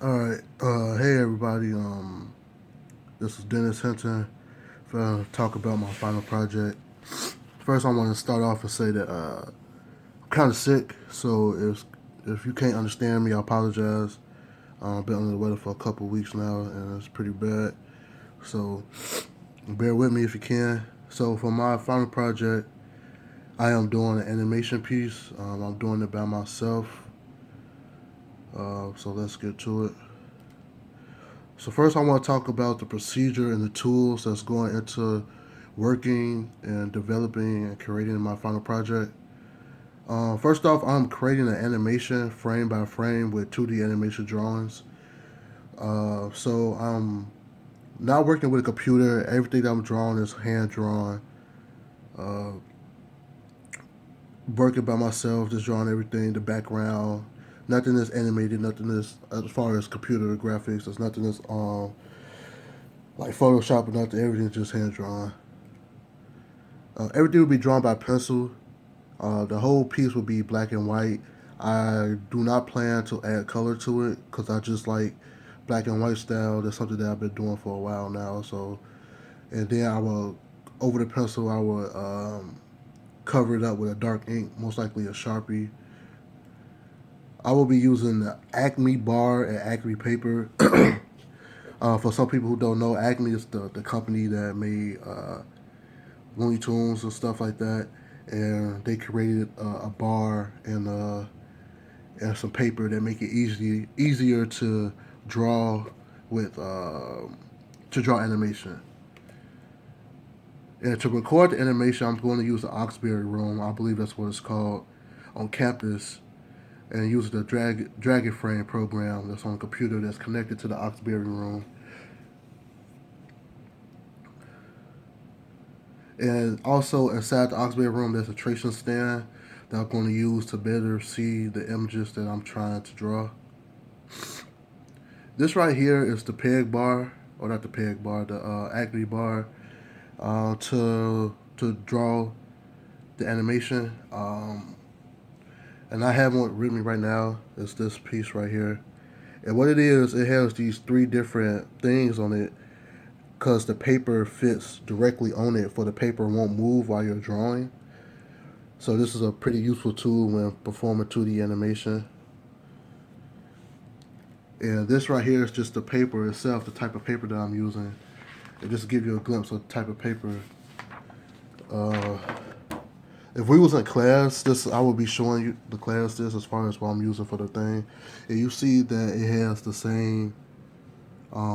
All right. Hey everybody. This is Dennis Hinton. For talk about my final project. First, I want to start off and say that I'm kind of sick. So if you can't understand me, I apologize. I've been under the weather for a couple weeks now, and it's pretty bad. So bear with me if you can. So for my final project, I am doing an animation piece. I'm doing it by myself. So let's get to it. So first, I want to talk about the procedure and the tools that's going into working and developing and creating my final project. First off, I'm creating an animation frame by frame with 2D animation drawings. So I'm not working with a computer. Everything that I'm drawing is hand drawn. Uh, Working by myself, just drawing everything, the background. Nothing is animated. Nothing is as far as computer graphics. There's nothing that's like Photoshop or nothing. Everything's just hand drawn. Everything will be drawn by pencil. The whole piece will be black and white. I do not plan to add color to it because I just like black and white style. That's something that I've been doing for a while now. So, and then I will, over the pencil, I will cover it up with a dark ink, most likely a Sharpie. I will be using the Acme bar and Acme paper. For some people who don't know, Acme is the company that made Looney Tunes and stuff like that, and they created a bar and some paper that make it easier to draw with to draw animation. And to record the animation, I'm going to use the Oxbury Room. I believe that's what it's called on campus, and use the Dragon Frame program that's on a computer that's connected to the Oxbury Room. And also inside the Oxbury Room, there's a tracing stand that I'm going to use to better see the images that I'm trying to draw. This right here is the peg bar, or not the peg bar, the Acme bar to draw the animation. And I have one with me right now. It's this piece right here. And what it is, it has these three different things on it because the paper fits directly on it, for the paper won't move while you're drawing. So this is a pretty useful tool when performing 2D animation. And this right here is just the paper itself, the type of paper that I'm using. It just give you a glimpse of the type of paper. Uh, if we was in class, this I would be showing you the class this as far as what I'm using for the thing. And you see that it has the same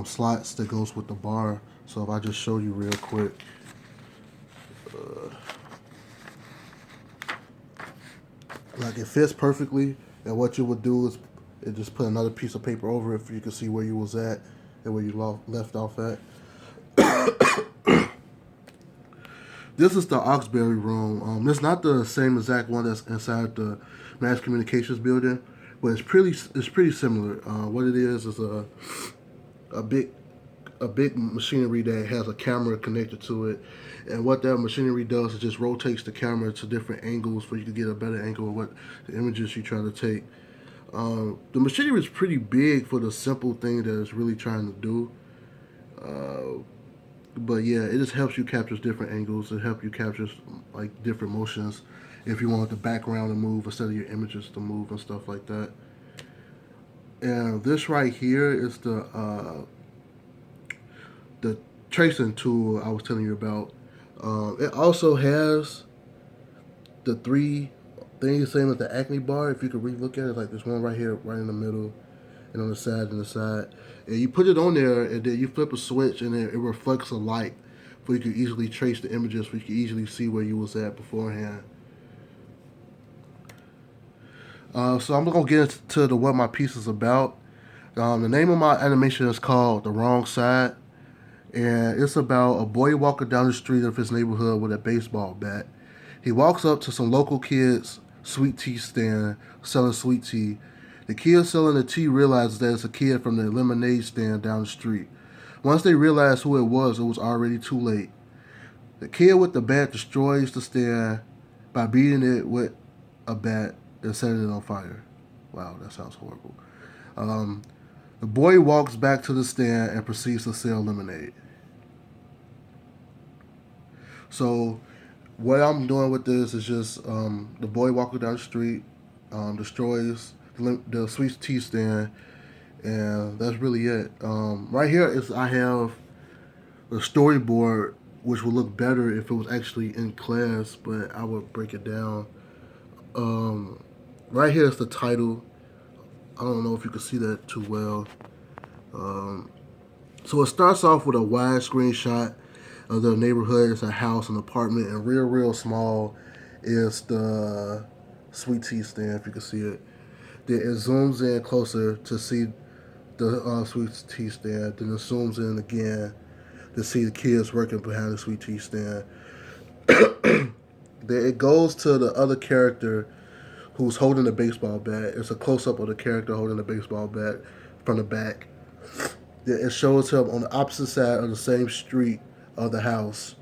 slots that goes with the bar. So if I just show you real quick, uh, like it fits perfectly. And what you would do is it just put another piece of paper over it, so you can see where you was at and where you left off at. This is the Oxbury room. It's not the same exact one that's inside the mass communications building, but it's pretty similar. What it is a big a big machinery that has a camera connected to it, and what that machinery does is just rotates the camera to different angles for you to get a better angle of what the images you're trying to take. The machinery is pretty big for the simple thing that it's really trying to do. Uh, but yeah, it just helps you capture different angles. It helps you capture like different motions if you want the background to move instead of your images to move and stuff like that. And this right here is the tracing tool I was telling you about. It also has the three things same as the Acme bar. If you could really look at it, like there's one right here, right in the middle, and on the side and the side. And you put it on there, and then you flip a switch, and it reflects a light, so you can easily trace the images, so you can easily see where you was at beforehand. So I'm gonna get into what my piece is about. The name of my animation is called "The Wrong Side," and it's about a boy walking down the street of his neighborhood with a baseball bat. He walks up to some local kids' sweet tea stand selling sweet tea. The kid selling the tea realizes that it's a kid from the lemonade stand down the street. Once they realize who it was already too late. The kid with the bat destroys the stand by beating it with a bat and setting it on fire. Wow, that sounds horrible. Um, The boy walks back to the stand and proceeds to sell lemonade. So what I'm doing with this is just the boy walking down the street destroys the sweet tea stand, and that's really it. Right here is I have a storyboard which would look better if it was actually in class, but I would break it down. Um, right here is the title. I don't know if you can see that too well. Um, so it starts off with a wide screen shot of the neighborhood. It's a house, an apartment, and real small is the sweet tea stand, if you can see it. Then it zooms in closer to see the sweet tea stand. Then it zooms in again to see the kids working behind the sweet tea stand. Then it goes to the other character who's holding a baseball bat. It's a close up of the character holding the baseball bat from the back. Then it shows him on the opposite side of the same street of the house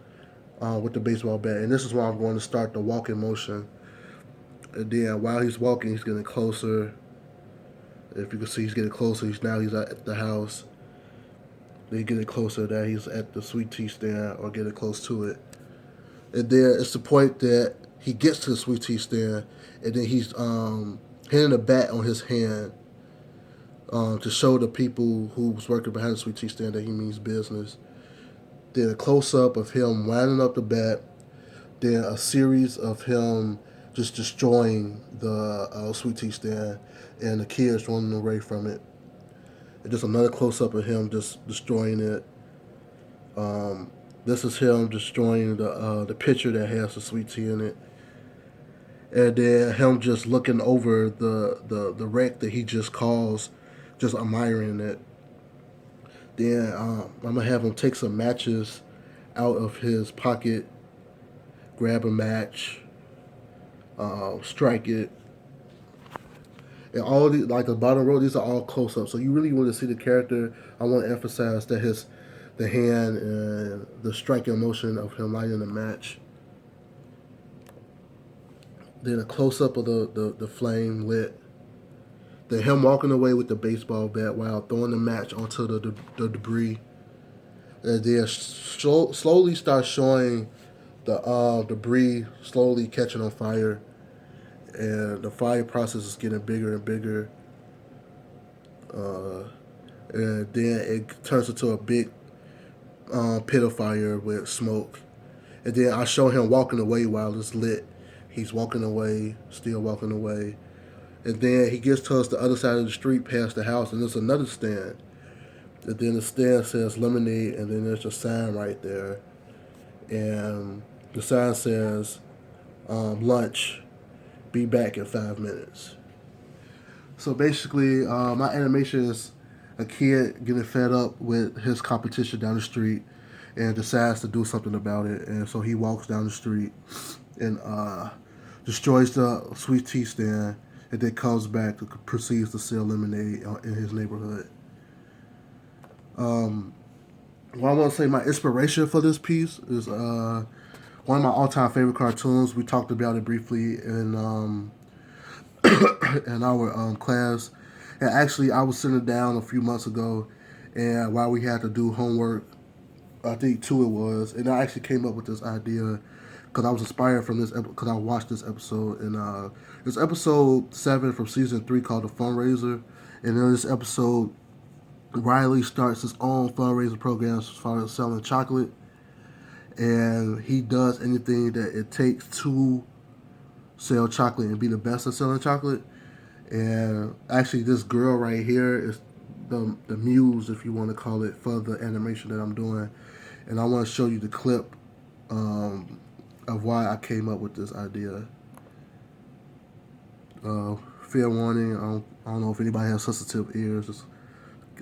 with the baseball bat. And this is where I'm going to start the walking motion. And then while he's walking, he's getting closer. If you can see, he's getting closer. He's at the house. Then getting closer. That he's at the sweet tea stand or getting close to it. And then it's the point that he gets to the sweet tea stand, and then he's hitting a bat on his hand to show the people who's working behind the sweet tea stand that he means business. Then a close up of him winding up the bat. Then a series of him just destroying the sweet tea stand and the kids running away from it. And just another close up of him just destroying it. This is him destroying the pitcher that has the sweet tea in it. And then him just looking over the wreck that he just caused, just admiring it. Then I'm going to have him take some matches out of his pocket, grab a match, strike it. And all the like the bottom row, these are all close up. So you really want to see the character. I want to emphasize that the hand and the striking motion of him lighting the match. Then a close up of the flame lit. Then him walking away with the baseball bat while throwing the match onto the debris. And then slowly start showing the debris slowly catching on fire. And the fire process is getting bigger and bigger. And then it turns into a big pit of fire with smoke. And then I show him walking away while it's lit. He's walking away, still walking away. And then he gets towards the other side of the street past the house, and there's another stand. And then the stand says lemonade, and then there's a sign right there. And the sign says lunch, be back in 5 minutes. So basically, my animation is a kid getting fed up with his competition down the street and decides to do something about it. And so he walks down the street and destroys the sweet tea stand, and then comes back and proceeds to sell lemonade in his neighborhood. Well, I want to say my inspiration for this piece is one of my all-time favorite cartoons. We talked about it briefly in in our class. And actually, I was sitting down a few months ago, and while we had to do homework, I think 2 it was, and I actually came up with this idea because I was inspired from this because I watched this episode, and it's episode 7 from season 3 called The Fundraiser. And in this episode, Riley starts his own fundraiser program as far as selling chocolate, and he does anything that it takes to sell chocolate and be the best at selling chocolate. And actually, this girl right here is the muse, if you want to call it, for the animation that I'm doing. And I want to show you the clip of why I came up with this idea. Fair warning, I don't know if anybody has sensitive ears. There's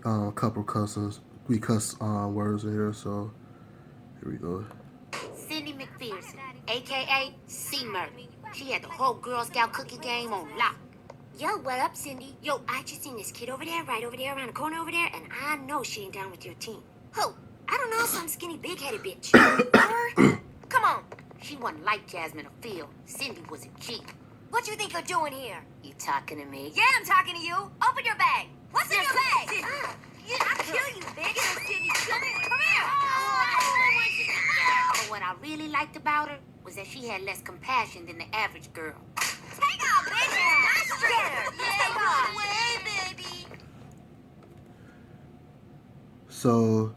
a couple of cussings. We cuss words in here, so here we go. Cindy McPherson, a.k.a. C-Merc. She had the whole Girl Scout cookie game on lock. Yo, what up, Cindy? Yo, I just seen this kid over there, right over there, around the corner over there, and I know she ain't down with your team. Who? I don't know, some skinny, big-headed bitch. Her? Come on. She wasn't like Jasmine or Phil. Cindy was a G. What you think you're doing here? You talking to me? Yeah, I'm talking to you. Open your bag. What's in your bag? about her was that she had less compassion than the average girl. Take off, baby! Yeah, run away, baby! So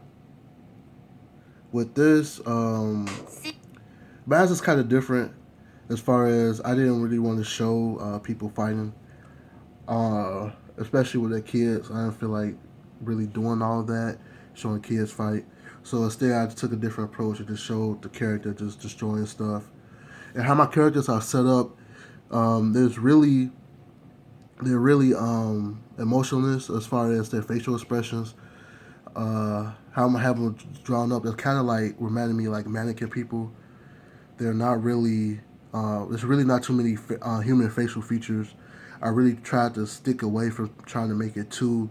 with this, Baz is kind of different as far as I didn't really want to show people fighting, especially with their kids. I didn't feel like really doing all of that, showing kids fight. So instead, I took a different approach and just showed the character just destroying stuff. And how my characters are set up, they're really emotionless as far as their facial expressions. How I'm have them drawn up, it's kind of like reminding me like mannequin people. They're not really. There's really not too many human facial features. I really tried to stick away from trying to make it too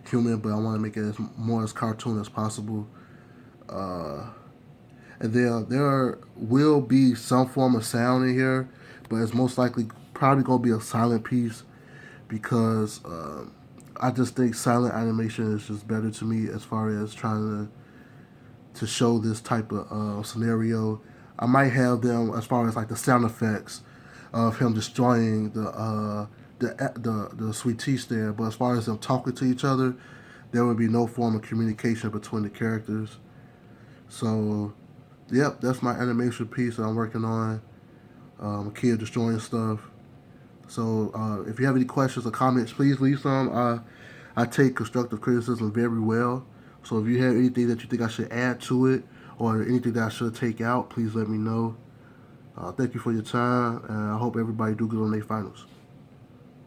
human, but I want to make it as cartoon as possible. And there will be some form of sound in here, but it's most likely probably gonna be a silent piece because I just think silent animation is just better to me as far as trying to show this type of scenario. I might have them as far as like the sound effects of him destroying the sweet tea stand, but as far as them talking to each other, there would be no form of communication between the characters. So, yep, that's my animation piece that I'm working on. A kid destroying stuff. So, if you have any questions or comments, please leave some. I take constructive criticism very well. So, if you have anything that you think I should add to it or anything that I should take out, please let me know. Thank you for your time, and I hope everybody do good on their finals.